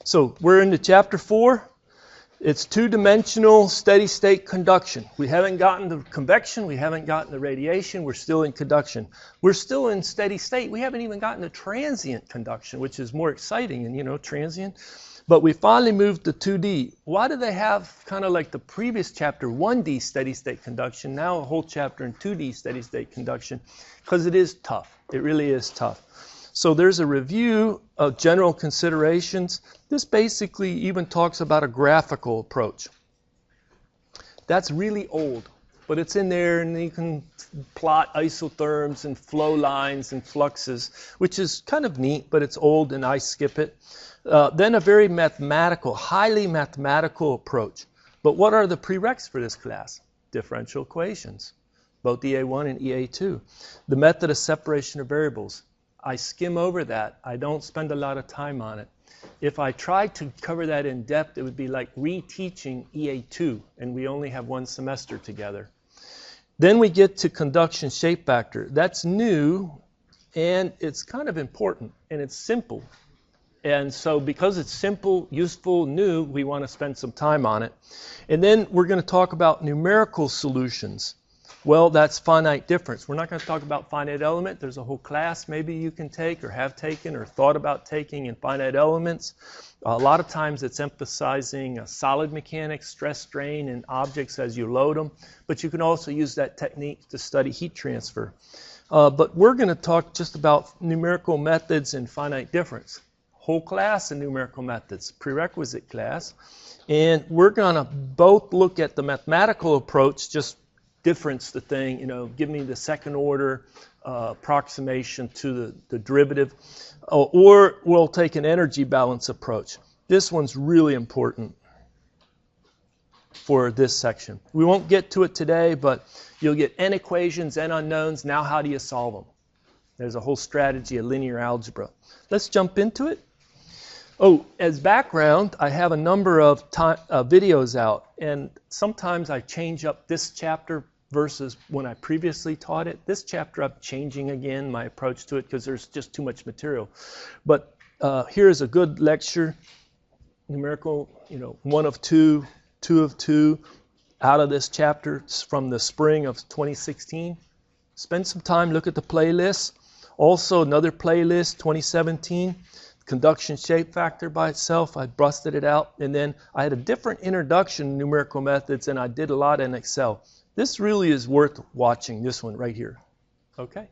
So we're into chapter 4. It's two-dimensional steady-state conduction. We haven't gotten to convection. We haven't gotten to radiation. We're still in conduction. We're still in steady state. We haven't even gotten to transient conduction, which is more exciting, and you know, transient. But we finally moved to 2D. Why do they have kind of like the previous chapter, 1D steady-state conduction, now a whole chapter in 2D steady-state conduction? Because it is tough. It really is tough. So there's a review of general considerations. This basically even talks about a graphical approach. That's really old, but it's in there, and you can plot isotherms and flow lines and fluxes, which is kind of neat, but it's old and I skip it. Then a very mathematical, highly mathematical approach. But what are the prereqs for this class? Differential equations, both EA1 and EA2. The method of separation of variables. I skim over that. I don't spend a lot of time on it. If I tried to cover that in depth, it would be like reteaching EA2, and we only have one semester together. Then we get to conduction shape factor. That's new, and it's kind of important, and it's simple. And so because it's simple, useful, new, we want to spend some time on it. And then we're going to talk about numerical solutions. Well, that's finite difference. We're not going to talk about finite element. There's a whole class maybe you can take or have taken or thought about taking in finite elements. A lot of times it's emphasizing solid mechanics, stress, strain, and objects as you load them. But you can also use that technique to study heat transfer. But we're going to talk just about numerical methods and finite difference. Whole class of numerical methods, prerequisite class. And we're going to both look at the mathematical approach, just difference the thing, you know, give me the second order approximation to the derivative, or we'll take an energy balance approach. This one's really important for this section. We won't get to it today, but you'll get n equations, n unknowns. Now how do you solve them? There's a whole strategy of linear algebra. Let's jump into it. Oh, as background, I have a number of videos out, and sometimes I change up this chapter versus when I previously taught it. This chapter I'm changing again my approach to it because there's just too much material. But here's a good lecture, numerical, you know, 1 of 2, 2 of 2, out of this chapter. It's from the spring of 2016. Spend some time, look at the playlist. Also another playlist, 2017. Conduction shape factor by itself, I busted it out, and then I had a different introduction to numerical methods, and I did a lot in Excel. This really is worth watching, this one right here. Okay?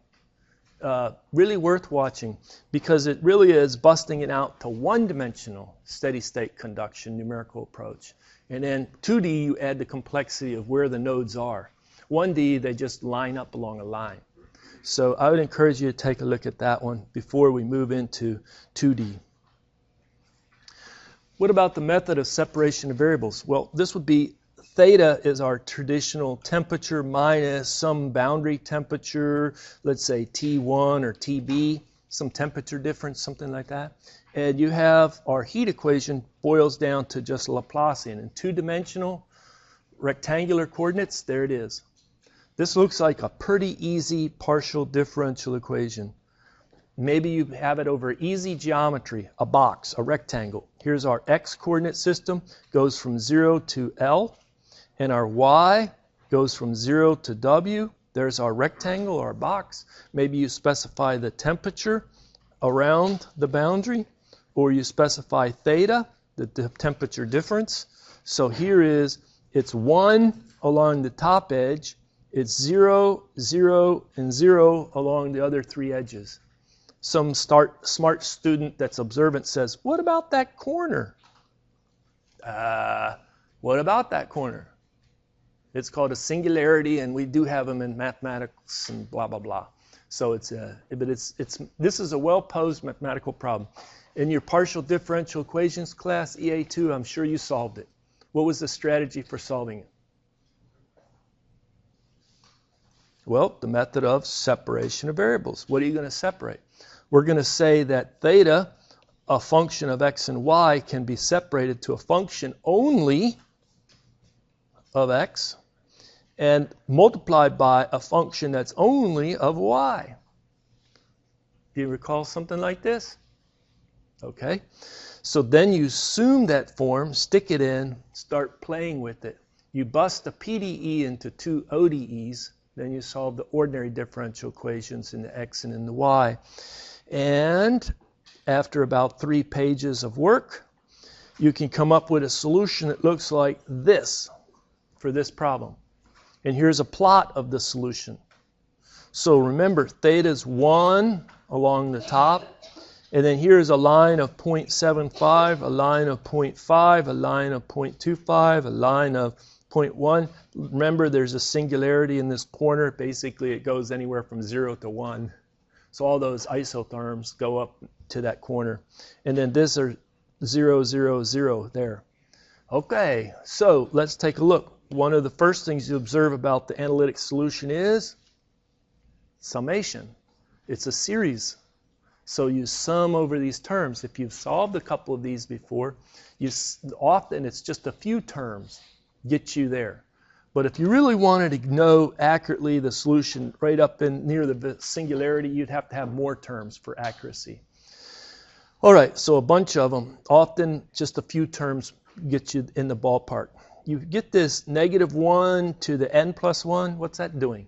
Really worth watching because it really is busting it out to one-dimensional steady-state conduction numerical approach. And then 2D, you add the complexity of where the nodes are. 1D, they just line up along a line. So I would encourage you to take a look at that one before we move into 2D. What about the method of separation of variables? Well, this would be theta is our traditional temperature minus some boundary temperature, let's say T1 or TB, some temperature difference, something like that. And you have our heat equation boils down to just Laplacian. In two-dimensional rectangular coordinates, there it is. This looks like a pretty easy partial differential equation. Maybe you have it over easy geometry, a box, a rectangle. Here's our x coordinate system, goes from 0 to L, and our y goes from 0 to W. There's our rectangle, our box. Maybe you specify the temperature around the boundary, or you specify theta, the temperature difference. So here is, it's 1 along the top edge, it's 0, 0, and 0 along the other 3 edges. Some smart student that's observant says, what about that corner? What about that corner? It's called a singularity, and we do have them in mathematics and blah, blah, blah. So this is a well-posed mathematical problem. In your partial differential equations class, EA2, I'm sure you solved it. What was the strategy for solving it? Well, the method of separation of variables. What are you going to separate? We're going to say that theta, a function of x and y, can be separated to a function only of x and multiplied by a function that's only of y. Do you recall something like this? Okay. So then you assume that form, stick it in, start playing with it. You bust the PDE into two ODEs, then you solve the ordinary differential equations in the x and in the y. And after about 3 pages of work, you can come up with a solution that looks like this for this problem. And here's a plot of the solution. So remember, theta is 1 along the top. And then here's a line of 0.75, a line of 0.5, a line of 0.25, a line of 0.1. Remember, there's a singularity in this corner. Basically, it goes anywhere from 0 to 1. So all those isotherms go up to that corner. And then this are 0, 0, 0 there. Okay, so let's take a look. One of the first things you observe about the analytic solution is summation. It's a series. So you sum over these terms. If you've solved a couple of these before, often it's just a few terms get you there. But if you really wanted to know accurately the solution right up in near the singularity, you'd have to have more terms for accuracy. All right, so a bunch of them. Often just a few terms get you in the ballpark. You get this -1 to the n plus 1. What's that doing?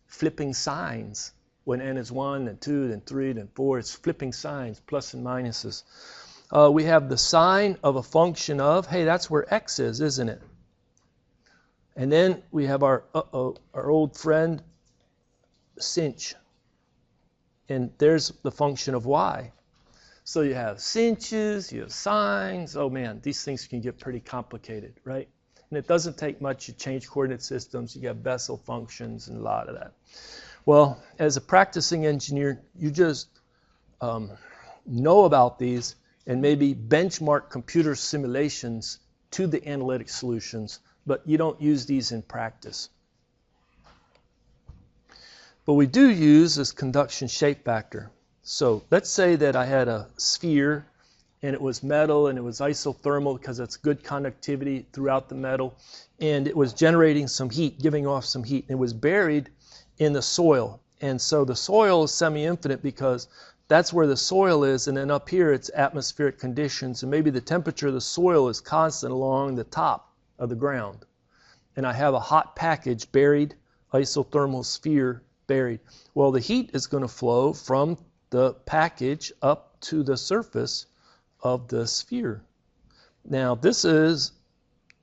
Flipping signs. When n is 1, then 2, then 3, then 4, it's flipping signs, plus and minuses. We have the sign of a function of, hey, that's where x is, isn't it? And then we have our old friend, sinh. And there's the function of y. So you have sinh, you have sines. Oh man, these things can get pretty complicated, right? And it doesn't take much. You change coordinate systems, you have Bessel functions and a lot of that. Well, as a practicing engineer, you just know about these and maybe benchmark computer simulations to the analytic solutions, but you don't use these in practice. But we do use this conduction shape factor. So let's say that I had a sphere and it was metal and it was isothermal because it's good conductivity throughout the metal, and it was generating some heat, giving off some heat, and it was buried in the soil. And so the soil is semi-infinite because that's where the soil is, and then up here it's atmospheric conditions, and maybe the temperature of the soil is constant along the top of the ground. And I have a hot package buried, isothermal sphere buried. Well, the heat is going to flow from the package up to the surface of the sphere. Now this is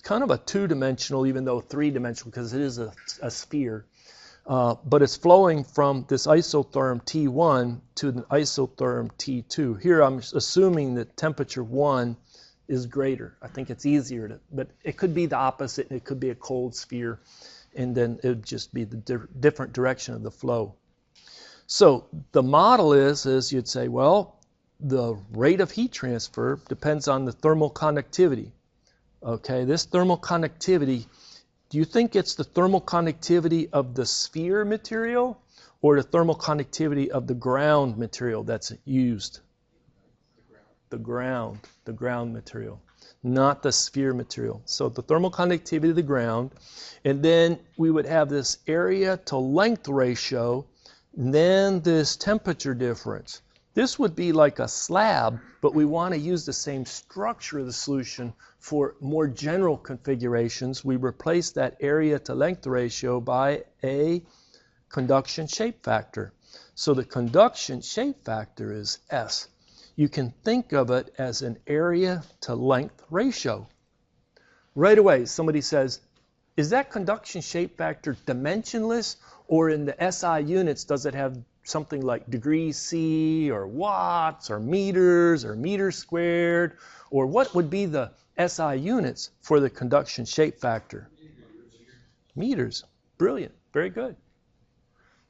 kind of a two-dimensional, even though three-dimensional, because it is a sphere. But it's flowing from this isotherm T1 to the isotherm T2. Here I'm assuming that temperature 1 is greater. I think it's easier to, but it could be the opposite. It could be a cold sphere, and then it would just be the different direction of the flow. So the model is you'd say, well, the rate of heat transfer depends on the thermal conductivity. Okay, this thermal conductivity, do you think it's the thermal conductivity of the sphere material or the thermal conductivity of the ground material that's used? The ground material, not the sphere material. So the thermal conductivity of the ground, and then we would have this area to length ratio, and then this temperature difference. This would be like a slab, but we want to use the same structure of the solution for more general configurations. We replace that area to length ratio by a conduction shape factor. So the conduction shape factor is S. You can think of it as an area to length ratio. Right away, somebody says, is that conduction shape factor dimensionless, or in the SI units, does it have something like degrees C or watts or meters squared, or what would be the SI units for the conduction shape factor? Meters. Brilliant. Very good.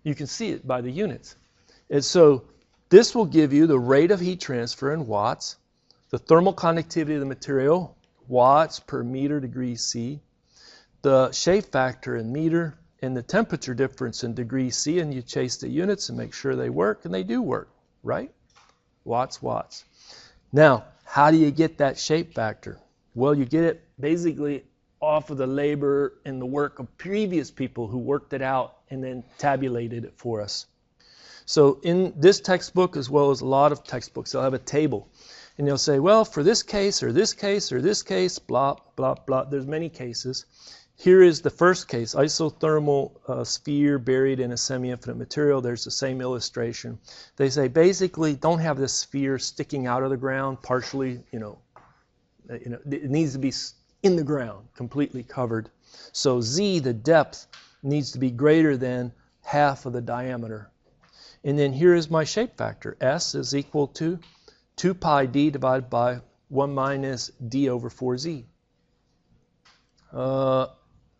You can see it by the units. And so this will give you the rate of heat transfer in watts, the thermal conductivity of the material, watts per meter degrees C, the shape factor in meter, and the temperature difference in degrees C, and you chase the units and make sure they work, and they do work, right? Watts, watts. Now, how do you get that shape factor? Well, you get it basically off of the labor and the work of previous people who worked it out and then tabulated it for us. So in this textbook, as well as a lot of textbooks, they'll have a table. And they'll say, well, for this case or this case or this case, blah, blah, blah. There's many cases. Here is the first case, isothermal sphere buried in a semi-infinite material. There's the same illustration. They say basically don't have this sphere sticking out of the ground partially, it needs to be in the ground, completely covered. So Z, the depth, needs to be greater than half of the diameter. And then here is my shape factor. S is equal to 2 pi d divided by 1 minus d over 4z.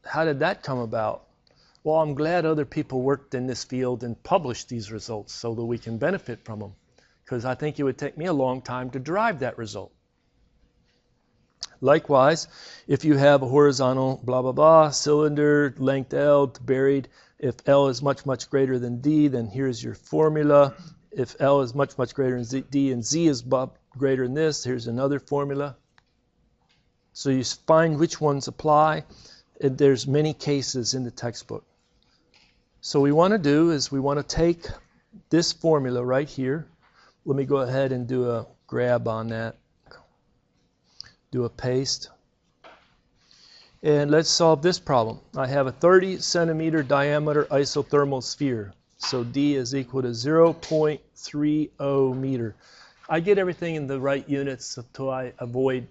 How did that come about? Well, I'm glad other people worked in this field and published these results so that we can benefit from them, because I think it would take me a long time to derive that result. Likewise, if you have a horizontal blah, blah, blah, cylinder, length L, buried, if L is much, much greater than D, then here's your formula. If L is much, much greater than D and Z is greater than this, here's another formula. So you find which ones apply. And there's many cases in the textbook. So what we want to do is we want to take this formula right here. Let me go ahead and do a grab on that. Do a paste. And let's solve this problem. I have a 30 centimeter diameter isothermal sphere. So D is equal to 0.30 meter. I get everything in the right units until I avoid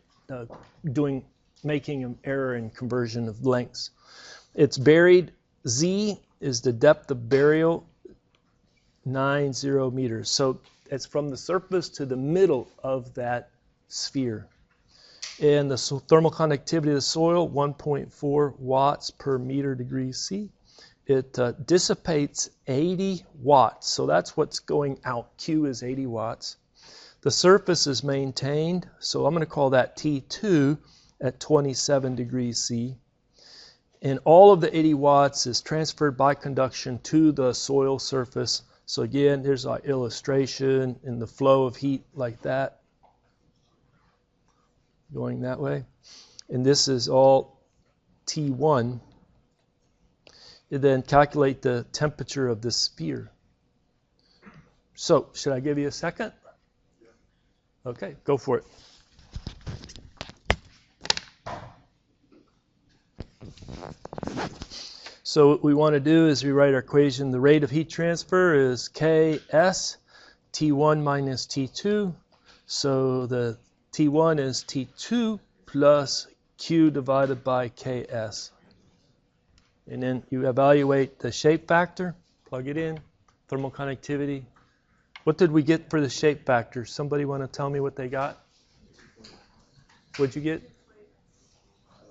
making an error in conversion of lengths. It's buried. Z is the depth of burial, 90 meters. So it's from the surface to the middle of that sphere. And the thermal conductivity of the soil, 1.4 watts per meter degree C. It dissipates 80 watts. So that's what's going out. Q is 80 watts. The surface is maintained. So I'm going to call that T2 at 27 degrees C. And all of the 80 watts is transferred by conduction to the soil surface. So again, here's our illustration in the flow of heat like that, going that way. And this is all T1. You then calculate the temperature of the sphere. So, should I give you a second? Okay, go for it. So what we want to do is rewrite our equation. The rate of heat transfer is Ks, T1 minus T2. So the T1 is T2 plus Q divided by Ks. And then you evaluate the shape factor, plug it in, thermal conductivity. What did we get for the shape factor? Somebody want to tell me what they got? What'd you get?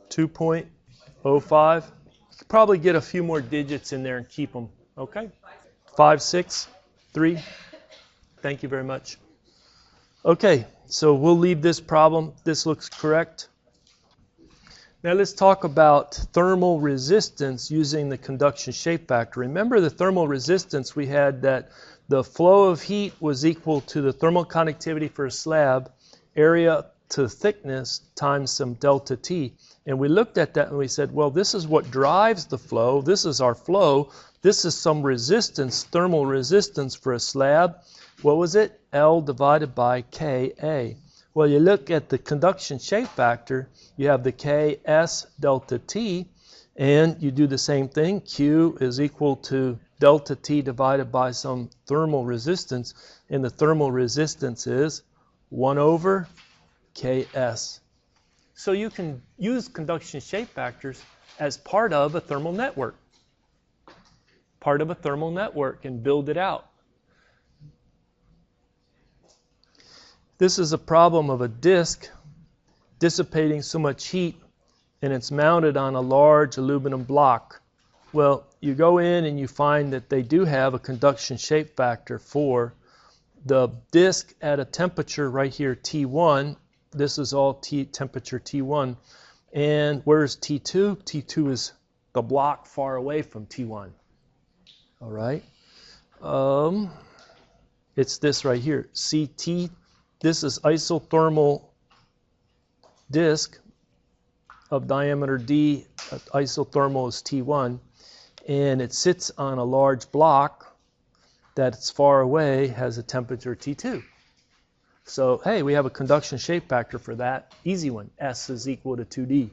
2.05. You could probably get a few more digits in there and keep them. Okay? 5, 6, 3. Thank you very much. Okay, so we'll leave this problem. This looks correct. Now let's talk about thermal resistance using the conduction shape factor. Remember the thermal resistance, we had that the flow of heat was equal to the thermal conductivity for a slab, area to thickness times some delta T. And we looked at that and we said, well, this is what drives the flow. This is our flow. This is some resistance, thermal resistance for a slab. What was it? L divided by Ka. Well, you look at the conduction shape factor, you have the Ks delta T, and you do the same thing. Q is equal to delta T divided by some thermal resistance, and the thermal resistance is 1 over Ks. So you can use conduction shape factors as part of a thermal network. Part of a thermal network and build it out. This is a problem of a disk dissipating so much heat and it's mounted on a large aluminum block. Well, you go in and you find that they do have a conduction shape factor for the disk at a temperature right here, T1. This is all temperature T1. And where's T2? T2 is the block far away from T1. All right. It's this right here, CT. This is isothermal disk of diameter D. Isothermal is T1. And it sits on a large block that's far away, has a temperature T2. So, hey, we have a conduction shape factor for that. Easy one. S is equal to 2D.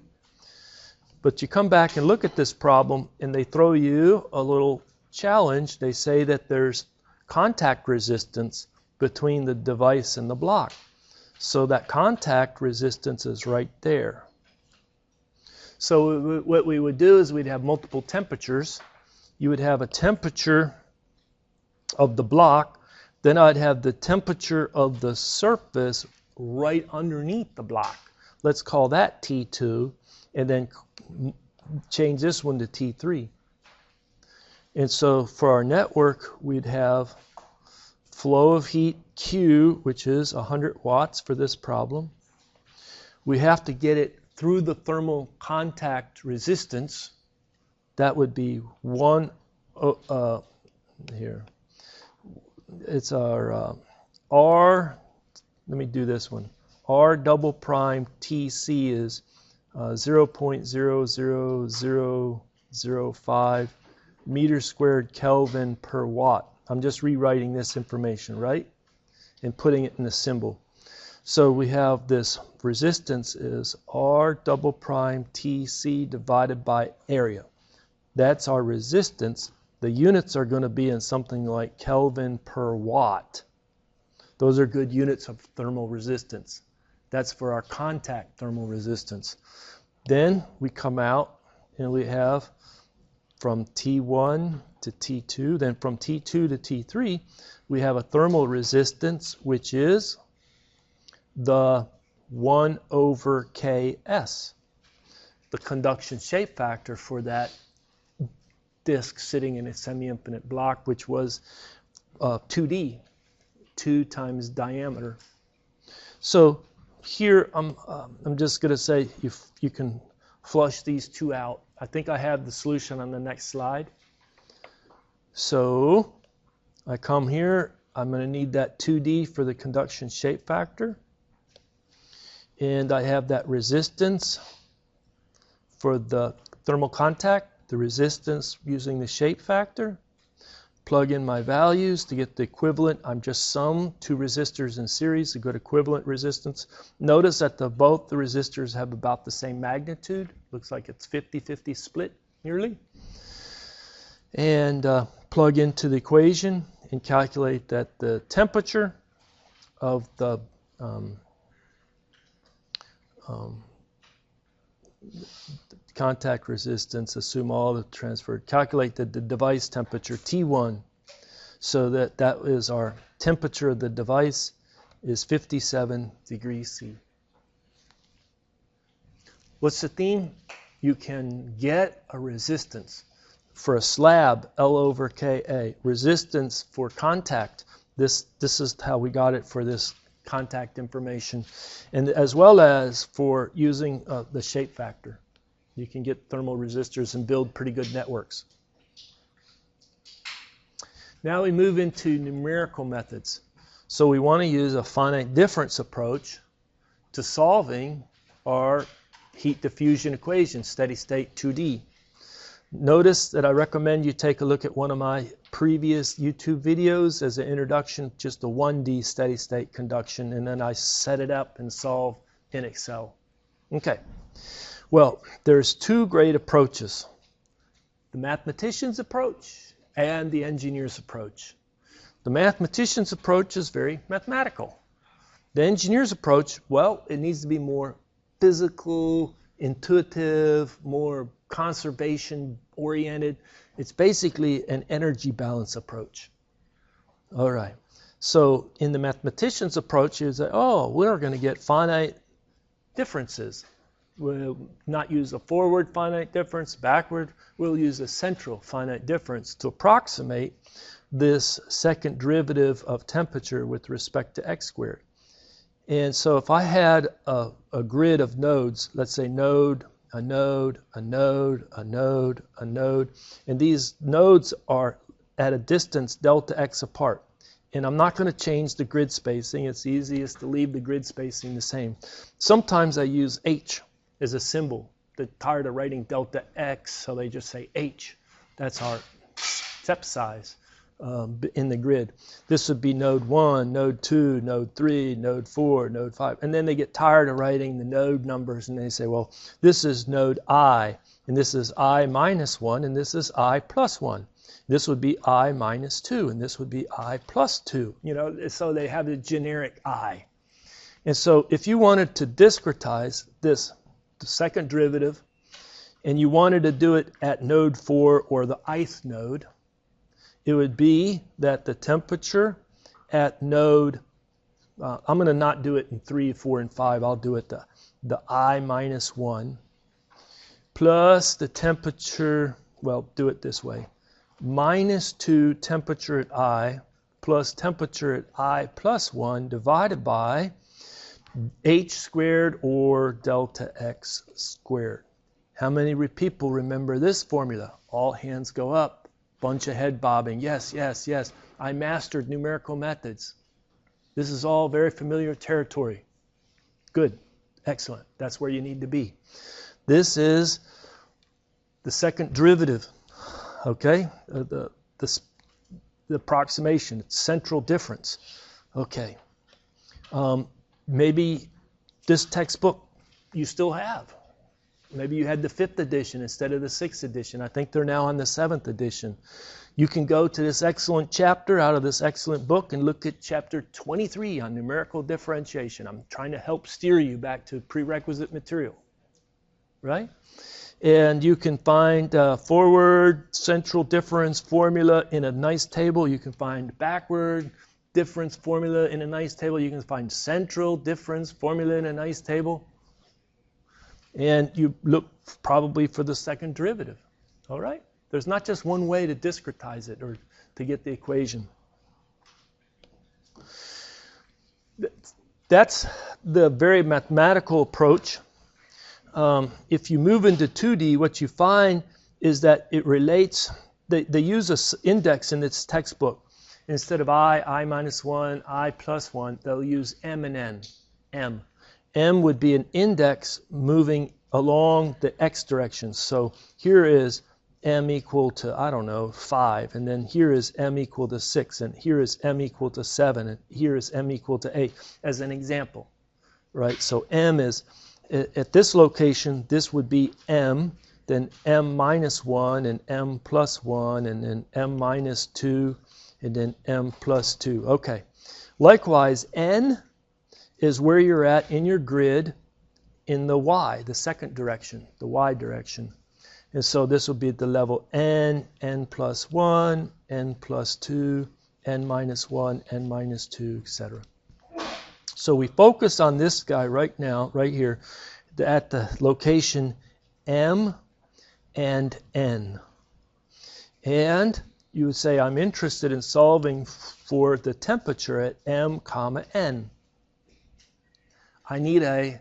But you come back and look at this problem, and they throw you a little challenge. They say that there's contact resistance between the device and the block. So that contact resistance is right there. So what we would do is we'd have multiple temperatures. You would have a temperature of the block, then I'd have the temperature of the surface right underneath the block. Let's call that T2, and then change this one to T3. And so for our network, we'd have flow of heat Q, which is 100 watts for this problem. We have to get it through the thermal contact resistance. That would be here. It's our R, let me do this one. R double prime TC is 0.00005 meters squared Kelvin per watt. I'm just rewriting this information, right? And putting it in a symbol. So we have this resistance is R double prime TC divided by area. That's our resistance. The units are going to be in something like Kelvin per watt. Those are good units of thermal resistance. That's for our contact thermal resistance. Then we come out and we have from T1 to T2, then from T2 to T3, we have a thermal resistance, which is the 1 over Ks, the conduction shape factor for that disk sitting in a semi-infinite block, which was 2D, 2 times diameter. So here I'm just going to say you can flush these two out. I think I have the solution on the next slide. So I come here, I'm going to need that 2D for the conduction shape factor. And I have that resistance for the thermal contact, the resistance using the shape factor. Plug in my values to get the equivalent. I'm just sum two resistors in series to get equivalent resistance. Notice that both the resistors have about the same magnitude. Looks like it's 50-50 split nearly. And plug into the equation and calculate that the temperature of the contact resistance, assume all the transferred, calculate the device temperature T1, so that is our temperature of the device is 57 degrees C. What's the theme? You can get a resistance for a slab, L over Ka. Resistance for contact, this is how we got it for this contact information, and as well as for using the shape factor. You can get thermal resistors and build pretty good networks. Now we move into numerical methods. So we want to use a finite difference approach to solving our heat diffusion equation, steady state 2D. Notice that I recommend you take a look at one of my previous YouTube videos as an introduction, just the 1D steady state conduction, and then I set it up and solve in Excel. Okay. Well, there's two great approaches, the mathematician's approach and the engineer's approach. The mathematician's approach is very mathematical. The engineer's approach, well, it needs to be more physical, intuitive, more conservation-oriented. It's basically an energy balance approach. All right. So in the mathematician's approach, you say, oh, we're going to get finite differences. We'll not use a forward finite difference, backward. We'll use a central finite difference to approximate this second derivative of temperature with respect to x squared. And so if I had a grid of nodes, let's say node, a node, a node, a node, a node, and these nodes are at a distance delta x apart. And I'm not going to change the grid spacing. It's easiest to leave the grid spacing the same. Sometimes I use h as a symbol. They're tired of writing delta x, so they just say h. That's our step size. in the grid. This would be node 1, node 2, node 3, node 4, node 5. And then they get tired of writing the node numbers and they say, well, this is node I, and this is I minus 1, and this is I plus 1. This would be I minus 2, and this would be I plus 2. You know, so they have the generic I. And so if you wanted to discretize this, the second derivative, and you wanted to do it at node 4 or the ith node, it would be that the temperature at node, I'm going to not do it in 3, 4, and 5. I'll do it the I minus 1 plus the temperature, well, do it this way, minus 2 temperature at I plus temperature at I plus 1 divided by h squared or delta x squared. How many people remember this formula? All hands go up. Bunch of head bobbing. Yes, yes, yes. I mastered numerical methods. This is all very familiar territory. Good. Excellent. That's where you need to be. This is the second derivative. Okay? The approximation. It's central difference. Okay. Maybe this textbook you still have. Maybe you had the 5th edition instead of the 6th edition. I think they're now on the 7th edition. You can go to this excellent chapter out of this excellent book and look at chapter 23 on numerical differentiation. I'm trying to help steer you back to prerequisite material, right? And you can find forward central difference formula in a nice table. You can find backward difference formula in a nice table. You can find central difference formula in a nice table. And you look probably for the second derivative. All right? There's not just one way to discretize it or to get the equation. That's the very mathematical approach. If you move into 2D, what you find is that it relates, they use an index in this textbook. Instead of I minus 1, I plus 1, they'll use M and N. M. M would be an index moving along the x direction. So here is m equal to, I don't know, 5. And then here is m equal to 6. And here is m equal to 7. And here is m equal to 8 as an example. Right? So m is, at this location, this would be m, then m minus 1, and m plus 1, and then m minus 2, and then m plus 2. Okay. Likewise, n is where you're at in your grid in the y, the second direction, the y direction. And so this will be at the level n, n plus 1, n plus 2, n minus 1, n minus 2, etc. So we focus on this guy right now, right here, at the location m and n. And you would say, I'm interested in solving for the temperature at m comma n. I need an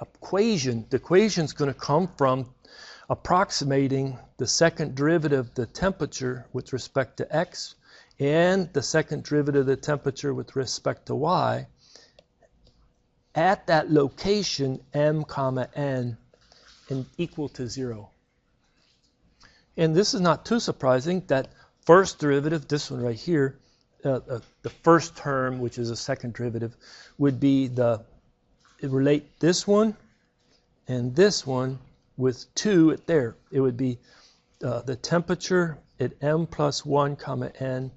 equation. The equation is going to come from approximating the second derivative of the temperature with respect to x and the second derivative of the temperature with respect to y at that location m comma n and equal to 0. And this is not too surprising that first derivative, this one right here, the first term, which is a second derivative, would be relate this one and this one with 2 at there. It would be the temperature at m plus 1 comma n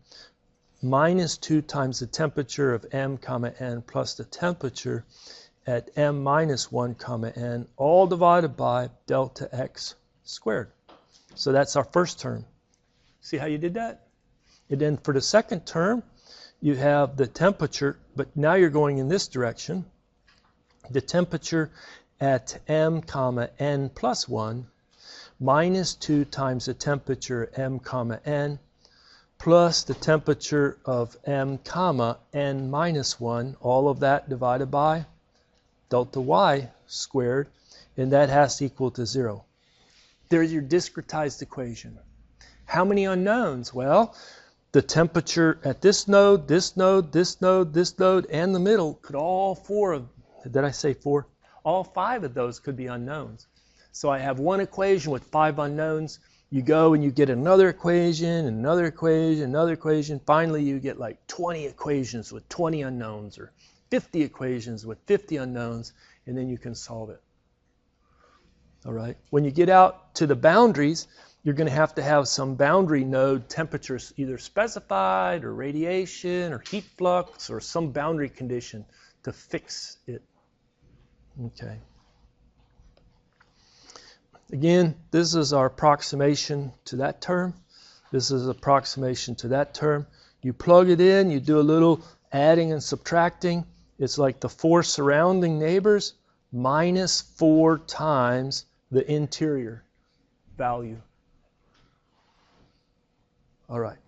minus 2 times the temperature of m comma n plus the temperature at m minus 1 comma n, all divided by delta x squared. So that's our first term. See how you did that? And then for the second term, you have the temperature, but now you're going in this direction. The temperature at m comma n plus 1 minus 2 times the temperature m comma n plus the temperature of m comma n minus 1, all of that divided by delta y squared, and that has to equal to 0. There's your discretized equation. How many unknowns? Well, the temperature at this node, this node, this node, this node, and the middle could all did I say 4? All 5 of those could be unknowns. So I have one equation with 5 unknowns. You go and you get another equation, another equation, another equation. Finally, you get like 20 equations with 20 unknowns, or 50 equations with 50 unknowns, and then you can solve it. All right. When you get out to the boundaries, you're going to have some boundary node temperatures either specified, or radiation, or heat flux, or some boundary condition to fix it. Okay. Again, this is our approximation to that term. This is approximation to that term. You plug it in, you do a little adding and subtracting. It's like the 4 surrounding neighbors minus 4 times the interior value. All right.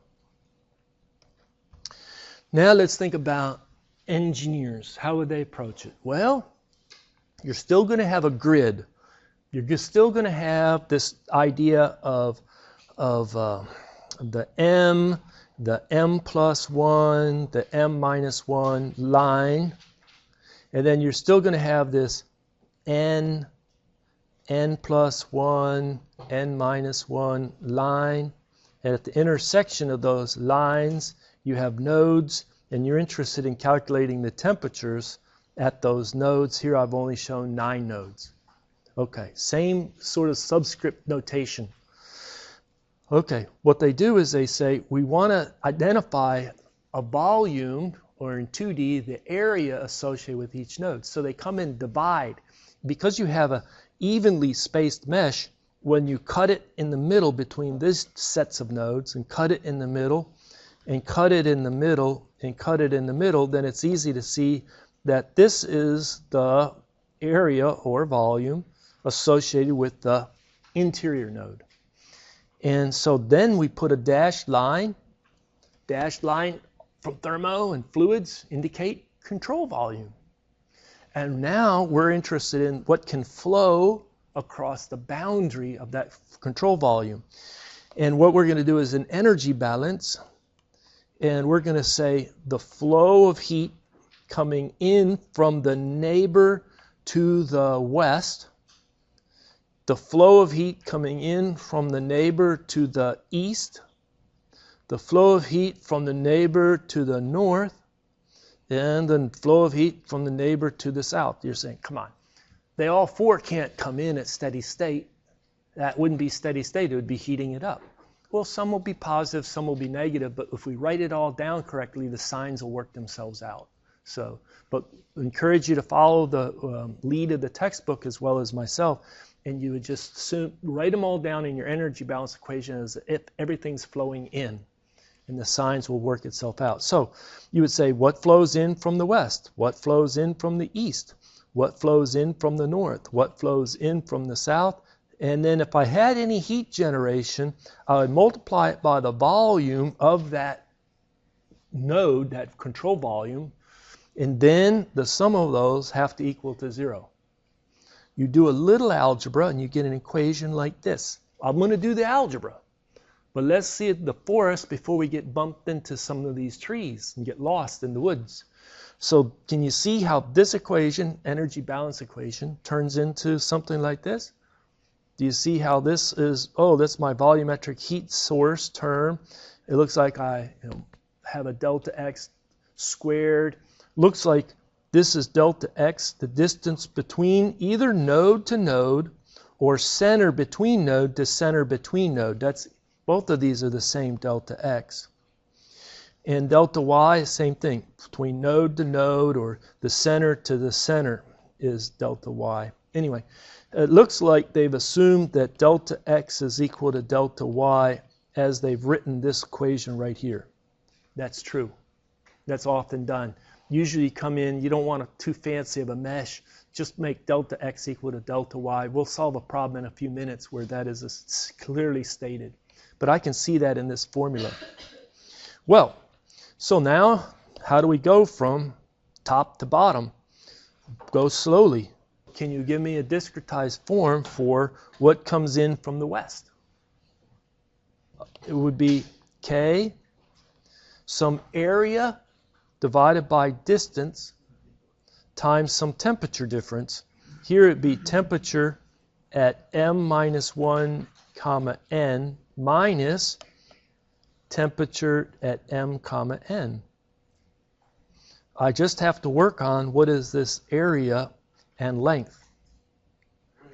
Now let's think about engineers. How would they approach it? Well, you're still going to have a grid. You're still going to have this idea of the m plus 1, the m minus 1 line. And then you're still going to have this n plus 1, n minus 1 line. And at the intersection of those lines, you have nodes, and you're interested in calculating the temperatures at those nodes. Here I've only shown 9 nodes. Okay, same sort of subscript notation. Okay, what they do is they say, we want to identify a volume, or in 2D, the area associated with each node. So they come and divide. Because you have a evenly spaced mesh, when you cut it in the middle between these sets of nodes, and cut it in the middle, and cut it in the middle, and cut it in the middle, then it's easy to see that this is the area or volume associated with the interior node. And so then we put a dashed line from thermo and fluids indicate control volume. And now we're interested in what can flow across the boundary of that control volume. And what we're going to do is an energy balance, and we're going to say the flow of heat coming in from the neighbor to the west, the flow of heat coming in from the neighbor to the east, the flow of heat from the neighbor to the north, and the flow of heat from the neighbor to the south. You're saying, come on, they all 4 can't come in at steady state. That wouldn't be steady state, it would be heating it up. Well, some will be positive, some will be negative, but if we write it all down correctly, the signs will work themselves out. So, but I encourage you to follow the lead of the textbook as well as myself, and you would just write them all down in your energy balance equation as if everything's flowing in, and the signs will work itself out. So you would say, what flows in from the west? What flows in from the east? What flows in from the north? What flows in from the south? And then if I had any heat generation, I would multiply it by the volume of that node, that control volume, and then the sum of those have to equal to 0. You do a little algebra and you get an equation like this. I'm going to do the algebra, but let's see the forest before we get bumped into some of these trees and get lost in the woods. So can you see how this equation, energy balance equation, turns into something like this? Do you see how this is, oh, that's my volumetric heat source term. It looks like I have a delta X squared. Looks like this is delta X, the distance between either node to node or center between node to center between node. Both of these are the same delta X. And delta Y, same thing. Between node to node or the center to the center is delta Y. Anyway, it looks like they've assumed that delta X is equal to delta Y as they've written this equation right here. That's true. That's often done. Usually you come in, you don't want too fancy of a mesh, just make delta X equal to delta Y. We'll solve a problem in a few minutes where that is clearly stated. But I can see that in this formula. Well, so now how do we go from top to bottom? Go slowly. Can you give me a discretized form for what comes in from the west? It would be K, some area divided by distance times some temperature difference. Here it'd be temperature at m minus 1 comma n minus temperature at m comma n. I just have to work on what is this area and length.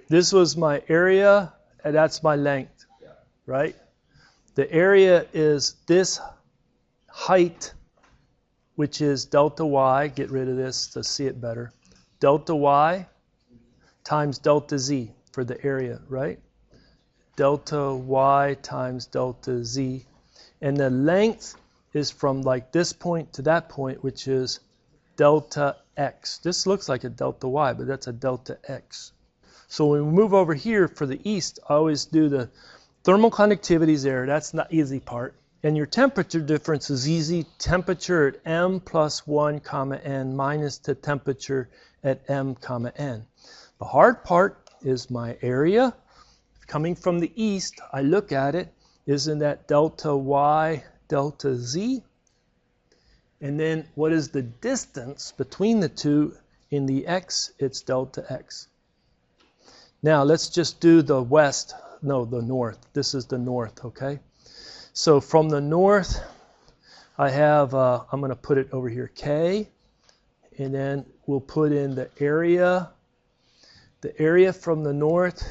This was my area, and that's my length, right? The area is this height, which is delta y. Get rid of this to see it better. Delta y times delta z for the area, right? Delta y times delta z. And the length is from like this point to that point, which is delta x. This looks like a delta y, but that's a delta x. So when we move over here for the east, I always do the thermal conductivity is there. That's the easy part. And your temperature difference is easy. Temperature at m plus 1 comma n minus the temperature at m comma n. The hard part is my area. Coming from the east, I look at it. Isn't that delta y, delta z? And then what is the distance between the two? In the x, it's delta x. Now let's just do the west, no, the north. This is the north, okay? So from the north, I have, I'm going to put it over here, K, and then we'll put in the area. The area from the north,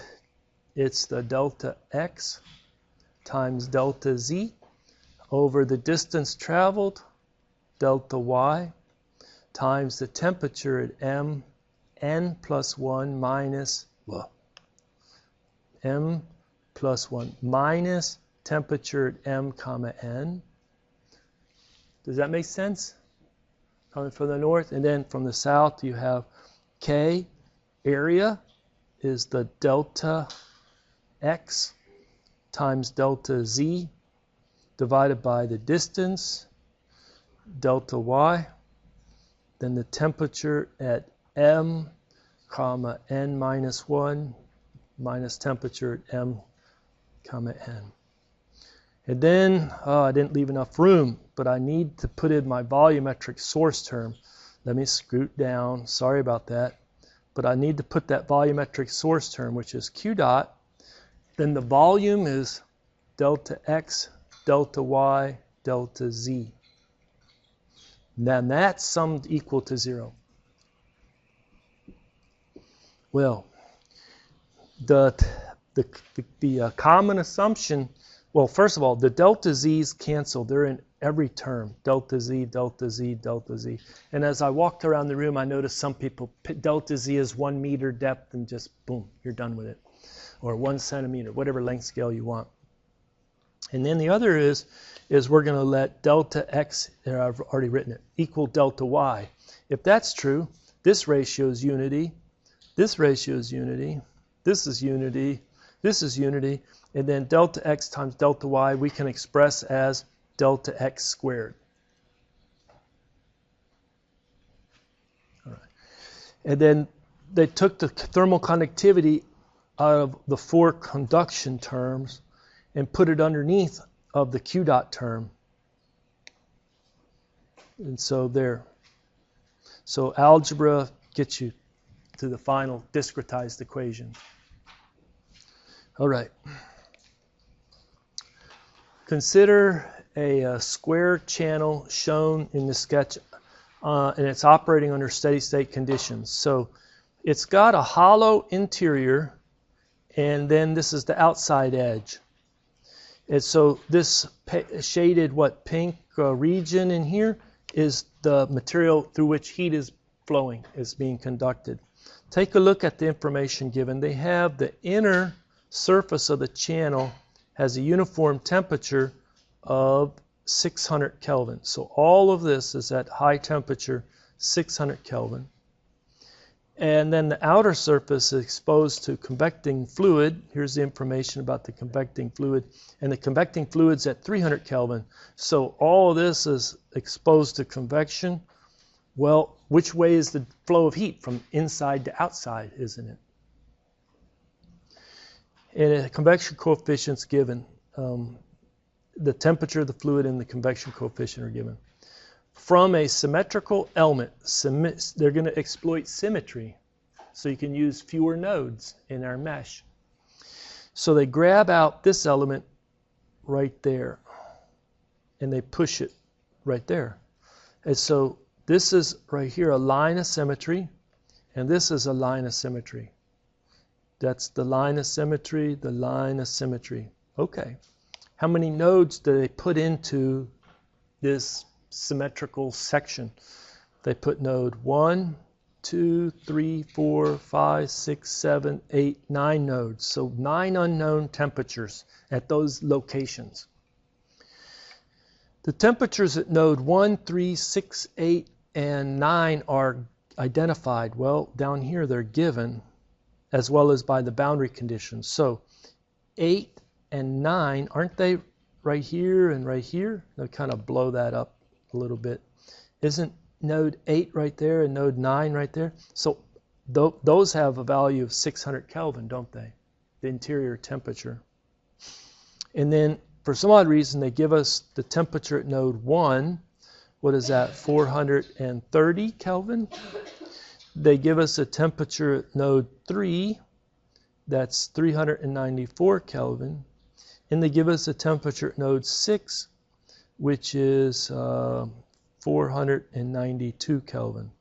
it's the delta x times delta z over the distance traveled, delta y, times the temperature at m, n plus 1 minus, well, m plus 1 minus temperature at m comma n. Does that make sense? Coming from the north, and then from the south you have K, area is the delta x times delta z divided by the distance, delta y, then the temperature at m comma n minus 1 minus temperature at m comma n. And then, I didn't leave enough room, but I need to put in my volumetric source term. Let me scoot down, sorry about that. But I need to put that volumetric source term, which is q dot. Then the volume is delta x, delta y, delta z. Then that's summed equal to 0. Well, the common assumption, well, first of all, the delta z's cancel. They're in every term. Delta z, delta z, delta z. And as I walked around the room, I noticed some people, delta z is 1 meter depth and just boom, you're done with it. Or 1 centimeter, whatever length scale you want. And then the other is we're going to let delta x, there I've already written it, equal delta y. If that's true, this ratio is unity, this ratio is unity, this is unity, this is unity, and then delta x times delta y we can express as delta x squared. All right. And then they took the thermal conductivity out of the 4 conduction terms and put it underneath of the q dot term. And so there. So algebra gets you to the final discretized equation. All right. Consider a square channel shown in the sketch, and it's operating under steady state conditions. So it's got a hollow interior, and then this is the outside edge. And so this shaded pink region in here is the material through which heat is flowing, is being conducted. Take a look at the information given. They have the inner surface of the channel has a uniform temperature of 600 Kelvin. So all of this is at high temperature, 600 Kelvin. And then the outer surface is exposed to convecting fluid. Here's the information about the convecting fluid. And the convecting fluid's at 300 Kelvin. So all of this is exposed to convection. Well, which way is the flow of heat? From inside to outside, isn't it? And a convection coefficient's given. The temperature of the fluid and the convection coefficient are given. From a symmetrical element, they're going to exploit symmetry, so you can use fewer nodes in our mesh. So they grab out this element right there, and they push it right there. And so this is right here a line of symmetry, and this is a line of symmetry. That's the line of symmetry, the line of symmetry. Okay. How many nodes do they put into this symmetrical section? They put node 1, 2, 3, 4, 5, 6, 7, 8, 9 nodes. So 9 unknown temperatures at those locations. The temperatures at node 1, 3, 6, 8, and 9 are identified. Well, down here they're given, as well as by the boundary conditions. So 8 and 9, aren't they right here and right here? They'll kind of blow that up a little bit. Isn't node 8 right there and node 9 right there? So those have a value of 600 Kelvin, don't they? The interior temperature. And then for some odd reason, they give us the temperature at node 1. What is that? 430 Kelvin. They give us a temperature at node 3. That's 394 Kelvin. And they give us a temperature at node 6, which is 492 Kelvin.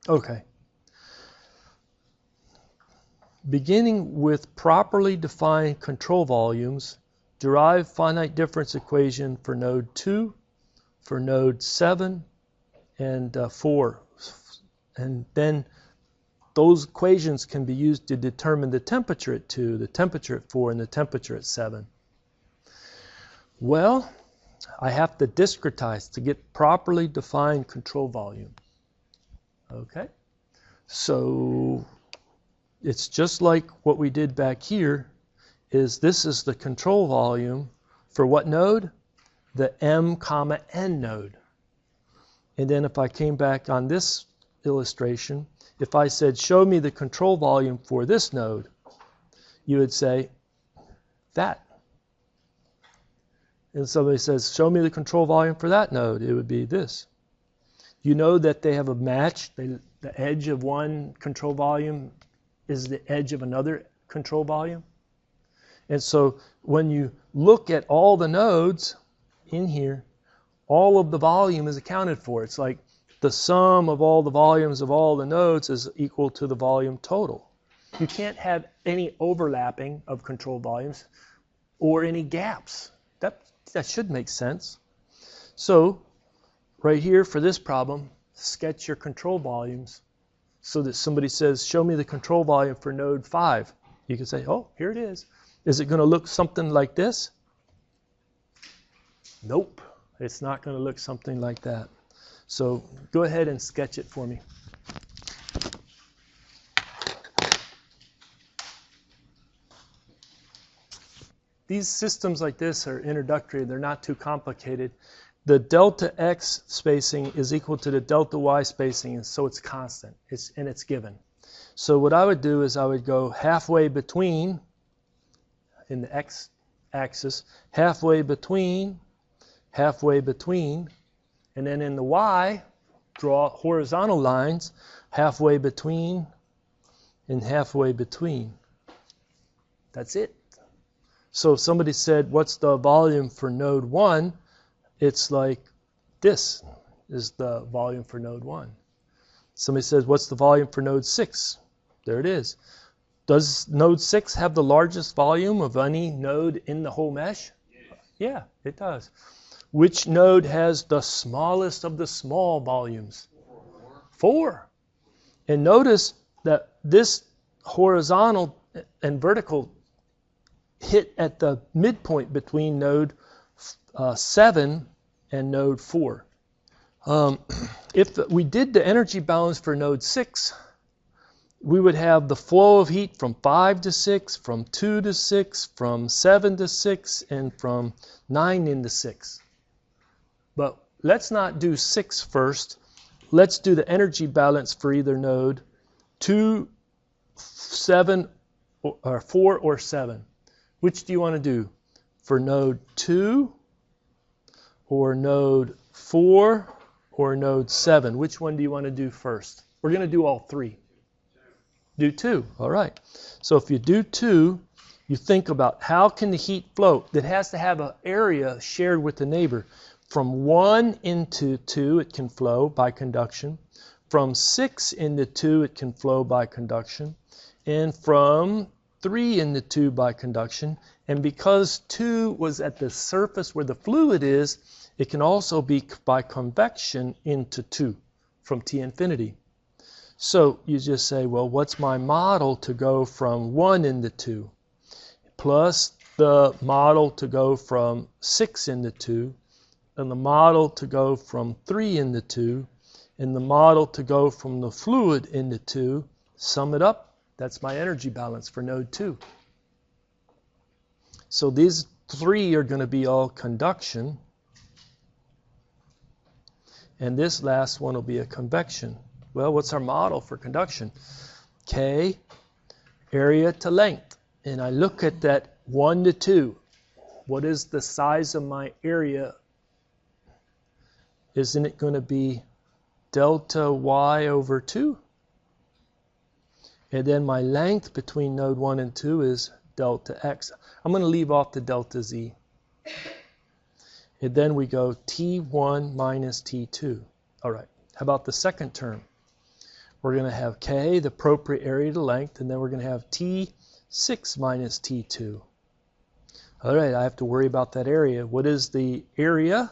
Okay. Beginning with properly defined control volumes, derive finite difference equation for node 2, for node 7, and 4. And then those equations can be used to determine the temperature at 2, the temperature at 4, and the temperature at 7. Well, I have to discretize to get properly defined control volume. Okay? So it's just like what we did back here, is this is the control volume for what node? The M, N node. And then if I came back on this illustration, if I said, show me the control volume for this node, you would say, that. And somebody says, show me the control volume for that node, it would be this. You know that they have a match. The edge of one control volume is the edge of another control volume. And so when you look at all the nodes in here, all of the volume is accounted for. It's like the sum of all the volumes of all the nodes is equal to the volume total. You can't have any overlapping of control volumes or any gaps. That should make sense. So right here for this problem, sketch your control volumes so that somebody says, show me the control volume for node 5. You can say, oh, here it is. Is it going to look something like this? Nope, it's not going to look something like that. So go ahead and sketch it for me. These systems like this are introductory. They're not too complicated. The delta x spacing is equal to the delta y spacing, and so it's constant. It's given. So what I would do is I would go halfway between, in the x-axis, halfway between, and then in the y, draw horizontal lines, halfway between and halfway between. That's it. So if somebody said, what's the volume for node 1? It's like this is the volume for node 1. Somebody says, what's the volume for node 6? There it is. Does node 6 have the largest volume of any node in the whole mesh? Yeah, it does. Which node has the smallest of the small volumes? 4. And notice that this horizontal and vertical hit at the midpoint between node 7 and node 4. If we did the energy balance for node 6, we would have the flow of heat from 5 to 6, from 2 to 6, from 7 to 6, and from 9 into 6. But let's not do 6 first. Let's do the energy balance for either node 2, 7, or 4 or 7. Which do you want to do? For node 2 or node 4 or node 7? Which one do you want to do first? We're going to do all 3. Do 2. All right. So if you do 2, You think about how can the heat flow? It has to have an area shared with the neighbor. From 1 into 2, it can flow by conduction. From 6 into 2, it can flow by conduction. And from 3 into 2 by conduction. And because 2 was at the surface where the fluid is, it can also be by convection into 2 from T infinity. So you just say, well, what's my model to go from 1 into 2? Plus the model to go from 6 into 2, and the model to go from 3 into 2, and the model to go from the fluid into 2. Sum it up, that's my energy balance for node 2. So these 3 are going to be all conduction, and this last one will be a convection. Well, what's our model for conduction? K, area to length. And I look at that 1 to 2. What is the size of my area? Isn't it going to be delta y over 2? And then my length between node 1 and 2 is delta x. I'm going to leave off the delta z. And then we go T1 minus T2. All right. How about the second term? We're going to have K, the appropriate area to length, and then we're going to have T6 minus T2. All right, I have to worry about that area. What is the area?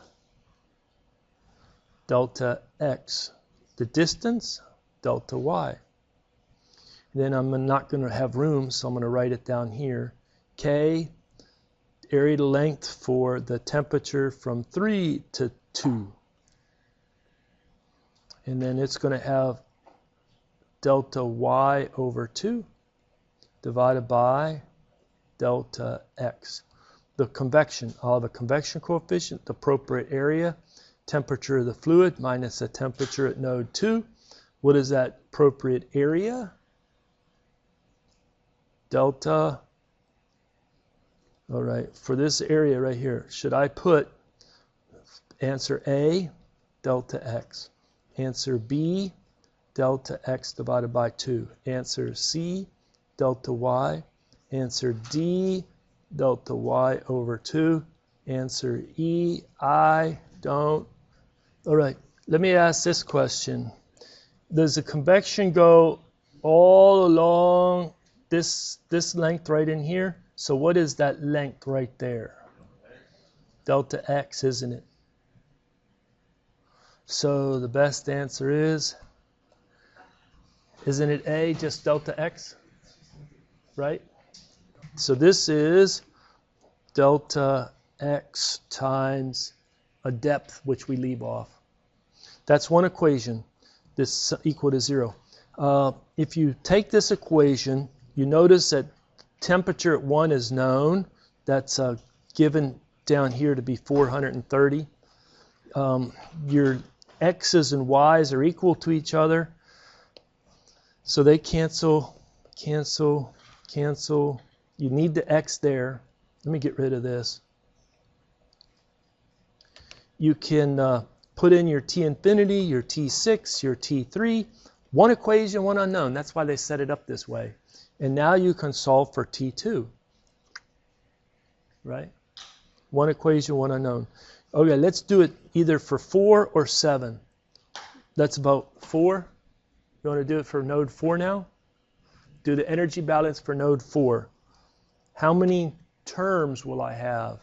Delta x. The distance? Delta y. Then I'm not going to have room, so I'm going to write it down here. K, area to length for the temperature from 3 to 2. And then it's going to have delta y over 2 divided by delta x. The convection, I'll have a convection coefficient, the appropriate area, temperature of the fluid minus the temperature at node 2. What is that appropriate area? Delta. All right, for this area right here, should I put answer A, delta x, answer B, delta x divided by 2, answer C, delta y, answer D, delta y over 2, answer E, I don't. All right, let me ask this question. Does the convection go all along this length right in here? So what is that length right there? Delta x, isn't it? So the best answer is, isn't it A, just delta x? Right? So this is delta x times a depth, which we leave off. That's one equation. This is equal to 0. If you take this equation, you notice that temperature at 1 is known. That's given down here to be 430. Your x's and y's are equal to each other. So they cancel, cancel, cancel. You need the x there. Let me get rid of this. You can put in your T infinity, your T6, your T3. One equation, one unknown. That's why they set it up this way. And now you can solve for T2. Right? One equation, one unknown. Okay, let's do it either for 4 or 7. Let's vote 4. You want to do it for node 4 now? Do the energy balance for node 4. How many terms will I have?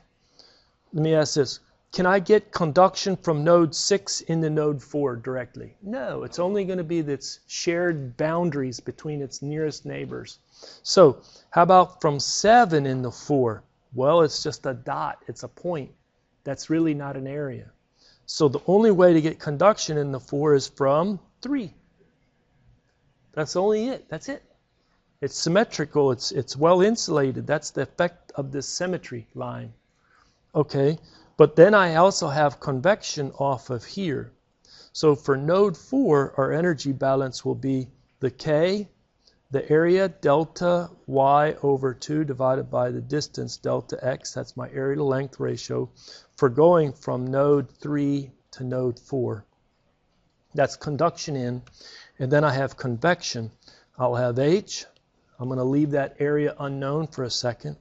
Let me ask this. Can I get conduction from node 6 into node 4 directly? No, it's only going to be its shared boundaries between its nearest neighbors. So how about from 7 into 4? Well, it's just a dot. It's a point. That's really not an area. So the only way to get conduction in the 4 is from 3. That's only it. That's it. It's symmetrical. It's well insulated. That's the effect of this symmetry line. Okay, but then I also have convection off of here. So for node 4, our energy balance will be the K, the area delta y over 2 divided by the distance delta x. That's my area to length ratio for going from node 3 to node 4. That's conduction in. And then I have convection. I'll have H, I'm going to leave that area unknown for a second.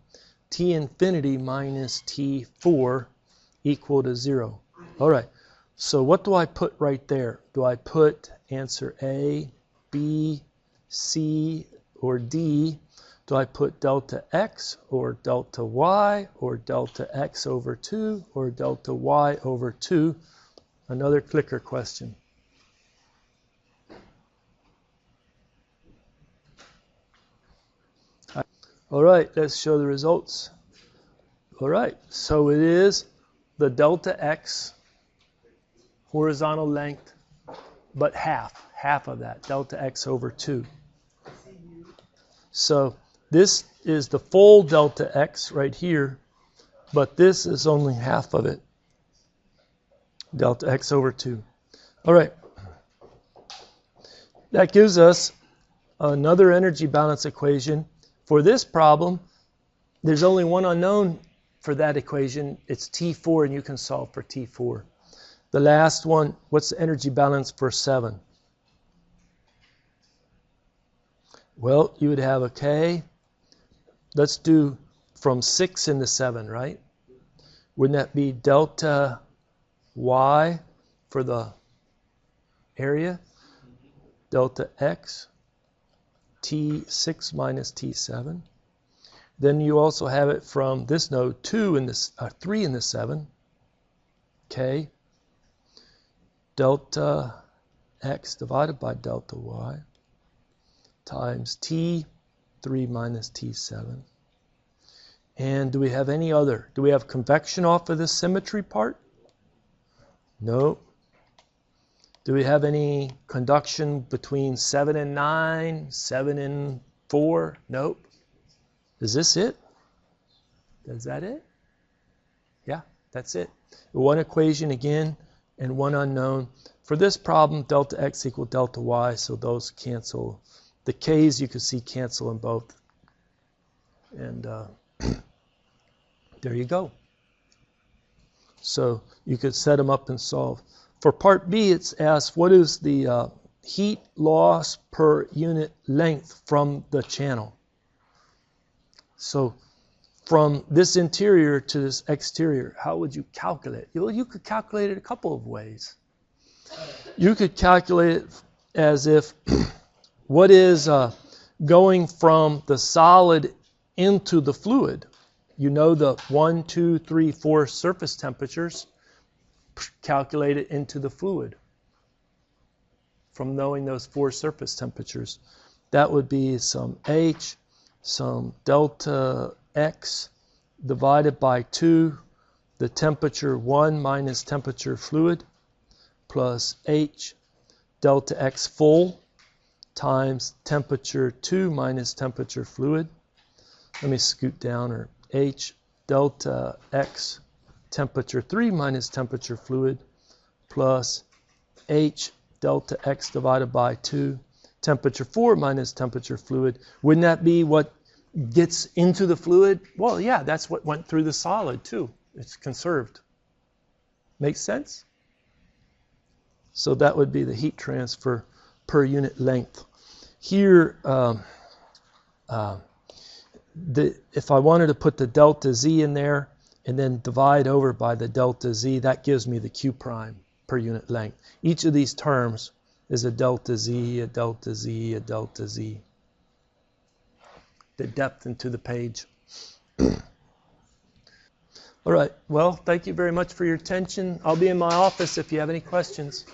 T infinity minus T4 equal to 0. All right, so what do I put right there? Do I put answer A, B, C, or D? Do I put delta X or delta Y or delta X over 2 or delta Y over 2? Another clicker question. All right, let's show the results. All right, so it is the delta X horizontal length, but half of that, delta X over 2. So this is the full delta X right here, but this is only half of it, delta X over 2. All right, that gives us another energy balance equation. For this problem, there's only one unknown for that equation. It's T4, and you can solve for T4. The last one, what's the energy balance for 7? Well, you would have a K. Let's do from 6 into 7, right? Wouldn't that be delta Y for the area? Delta X, T6 minus T7. Then you also have it from this node 3 in the 7. K. Delta X divided by delta Y times T3 minus T7. And do we have any other? Do we have convection off of this symmetry part? No. Do we have any conduction between 7 and 9, 7 and 4? Nope. Is this it? Is that it? Yeah, that's it. One equation again and one unknown. For this problem, delta X equal delta Y, so those cancel. The K's you can see cancel in both. And there you go. So you could set them up and solve. For part B, it's asked what is the heat loss per unit length from the channel. So from this interior to this exterior, how would you calculate it? You could calculate it a couple of ways. You could calculate it as if what is going from the solid into the fluid. You know the 1, 2, 3, 4 surface temperatures. Calculate it into the fluid from knowing those 4 surface temperatures. That would be some H, some delta X divided by 2, the temperature 1 minus temperature fluid, plus H delta X full times temperature 2 minus temperature fluid. Let me scoot down, or H delta X temperature 3 minus temperature fluid plus H delta X divided by 2 temperature 4 minus temperature fluid. Wouldn't that be what gets into the fluid? Well, yeah, that's what went through the solid too. It's conserved. Makes sense? So that would be the heat transfer per unit length. Here, if I wanted to put the delta Z in there and then divide over by the delta Z, that gives me the Q prime per unit length. Each of these terms is a delta Z, a delta Z, a delta Z. The depth into the page. All right, well, thank you very much for your attention. I'll be in my office if you have any questions.